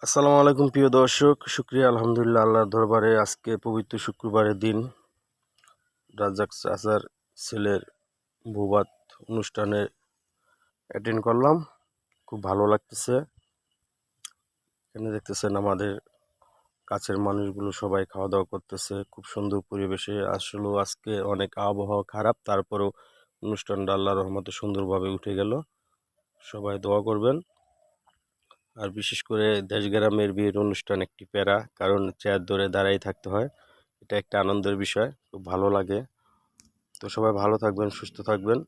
আসসালামু আলাইকুম প্রিয় দর্শক, শুকরিয়া আলহামদুলিল্লাহ আল্লাহর দরবারে আজকে পবিত্র শুক্রবারের দিন রাজ্জাক চাচার ছেলের বৌভাত অনুষ্ঠানে অ্যাটেন্ড করলাম। খুব ভালো লাগতেছে। এখানে দেখতেছেন আমাদের কাছের মানুষগুলো সবাই খাওয়া দাওয়া করতেছে খুব সুন্দর পরিবেশে। আসলেও আজকে অনেক আবহাওয়া খারাপ, তারপরেও অনুষ্ঠানটা আল্লাহর রহমতে সুন্দরভাবে উঠে গেল। সবাই দোয়া করবেন। আর বিশেষ করে দেশ গ্রামের বিয়ের অনুষ্ঠান একটি প্যারা, কারণ চেয়ার ধরে দাঁড়াই থাকতে হয়। এটা একটা আনন্দের বিষয়, খুব ভালো লাগে। তো সবাই ভালো থাকবেন, সুস্থ থাকবেন।